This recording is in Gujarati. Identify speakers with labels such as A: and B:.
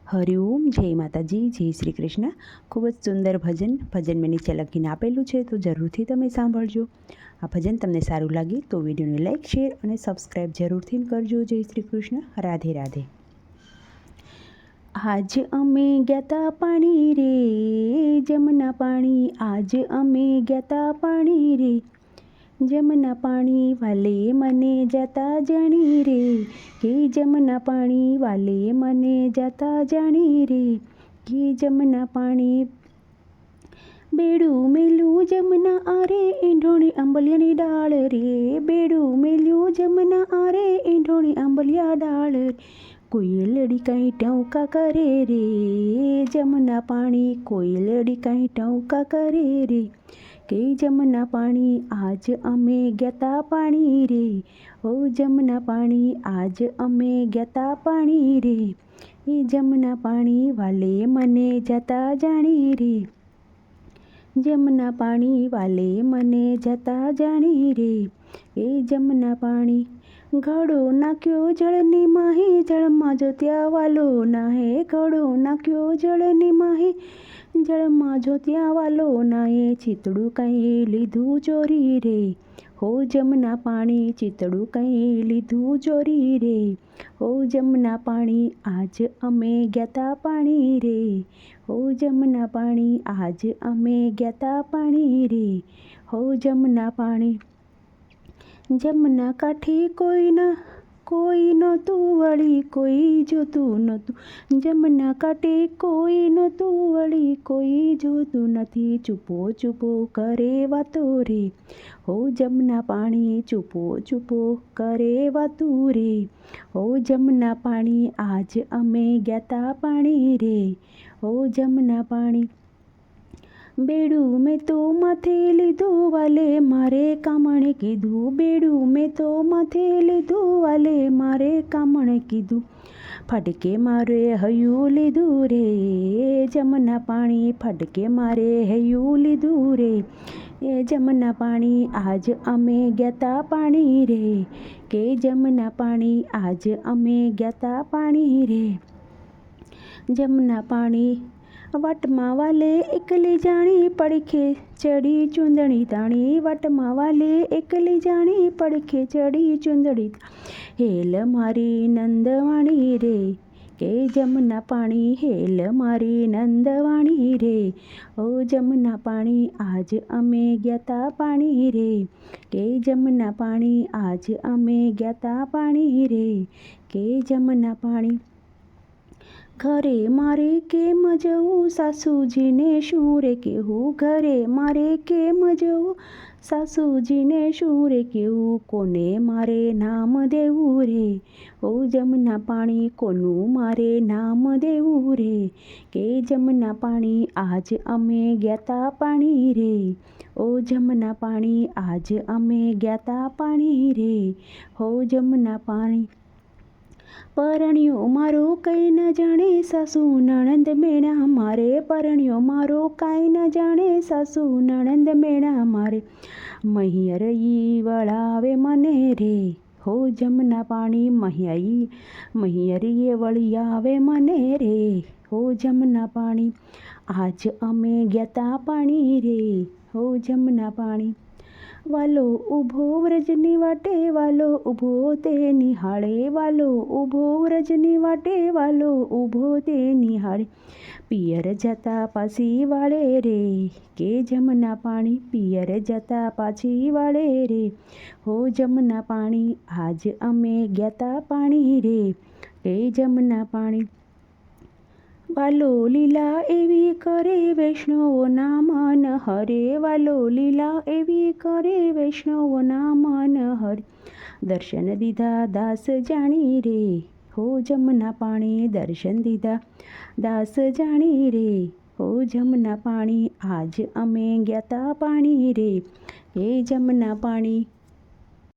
A: હરિઓમ, જય માતાજી, જય શ્રી કૃષ્ણ. ખૂબ જ સુંદર ભજન મેં નીચે લખીને આપેલું છે, તો જરૂરથી તમે સાંભળજો. આ ભજન તમને સારું લાગે તો વિડીયોને લાઈક, શેર અને સબસ્ક્રાઈબ જરૂરથી કરજો. જય શ્રી કૃષ્ણ. રાધે રાધે. આજ અમે ગયાતા પાણી રે, જમના પાણી. આજ અમે ગયાતા પાણી રે, જમના પાણી. વાલે મને જતા જાણી રે, કે જમના પાણી. વાલે મને જતા જાણી રે, કે જમના પાણી. બેડું મેલ્યું જમના આરે, ઈંઢોણી આંબલિયાની ડાળ રે. બેડું મેલ્યું જમના આરે, ઈંઢોણી આંબલિયા ડાળ રે. કોયલડી કાંઈ ટહુકા કરે રે, જમના પાણી. કોયલડી કાંઈ ટહુકા કરે રે, કે જમના પાણી. આજ અમે ગયાતા પાણી રે, ઓ જમના પાણી. આજ અમે ગયાતા પાણી રે, એ જમના પાણી. વાલે મને જતા જાણી રે, જમના પાણી. વાલે મને જતા જાણી રે, એ જમના પાણી. ઘડો નાખ્યો જળની માહે, જળમાં જોત્યા વાલો નાહે. ઘડો નાખ્યો જળની માહે, જળમાં જોત્યા વાલો નાહે. ચિતડું કંઈ લીધું ચોરી રે, હો જમના પાણી. ચિતડું કંઈ લીધું ચોરી રે, હો જમના પાણી. આજ અમે ગયાતા પાણી રે, હો જમના પાણી. આજ અમે ગયાતા પાણી રે, હો જમના પાણી. જમના કાંઠે કોઈ નહોતું વળી, કોઈ જોતું નહોતું. જમના કાંઠે કોઈ નહોતું વળી, કોઈ જોતું નથી. ચૂપો ચૂપો કરે વાતો રે, હો જમના પાણી. ચૂપો ચૂપો કરે વાતું રે, હો જમના પાણી. આજ અમે ગયાતા પાણી રે, હો જમના પાણી. બેડું મેં તો માથે લીધું, વાલે મારે કામણે કીધું. બેડું મેં તો માથે લીધું, વાલે મારે કામણે કીધું. ફાટકે મારે હૈયું લીધું રે, જમના પાણી. ફાટકે મારે હૈયું લીધું રે, એ જમના પાણી. આજ અમે ગયાતા પાણી રે, કે જમના પાણી. આજ અમે ગયાતા પાણી રે, જમના પાણી. વાટમાં વાલે એકલી જાણી, પડખે ચડી ચૂંદડી તાણી. વાટમાં વાલે એકલી જાણી, પડખે ચડી ચૂંદડી. હેલ મારી નંદવાણી રે, કે જમના પાણી. હેલ મારી નંદવાણી રે, ઓ જમના પાણી. આજ અમે ગયાતા પાણી રે, કે જમના પાણી. આજ અમે ગયાતા પાણી રે, કે જમના પાણી. ઘરે મારે કેમ જવું, સાસુજીને શું રે કહેવું. ઘરે મારે કેમ જવું, સાસુજીને શું રે કહેવું. કોને મારે નામ દેવું રે, ઓ જમના પાણી. કોનું મારે નામ દેવું રે, કે જમના પાણી. આજ અમે ગયાતા પાણી રે, ઓ જમના પાણી. આજ અમે ગયાતા પાણી રે, હો જમના પાણી. પરણ્યો મારો કંઈ ન જાણે, સાસુ નણંદ મેણા મારે. પરણ્યો મારો કાંઈ ન જાણે, સાસુ નણંદ મેણા મારે. મહિયર ઈ વળાવે મને રે, હો જમના પાણી. મહિયર ઈ વળી આવે મને રે, હો જમના પાણી. આજ અમે ગયાતા પાણી રે, હો જમના પાણી. વાલો ઊભો વ્રજની વાટે, વાલો ઊભો તે નિહાળે. વાલો ઊભો વ્રજની વાટે, વાલો ઊભો તે નિહાળે. પિયર જતા પાછી વાળે રે, કે જમના પાણી. પિયર જતા પાછી વાળે રે, હો જમના પાણી. આજ અમે ગયાતા પાણી રે, કે જમના પાણી. વાલો લીલા એવી કરે, વૈષ્ણવોના મન હરે. વાલો લીલા એવી કરે, વૈષ્ણવોના મન હરે. દર્શન દીધા દાસ જાણી રે, હો જમના પાણી. દર્શન દીધા દાસ જાણી રે, હો જમના પાણી. આજ અમે ગયાતા પાણી રે, હે જમના પાણી.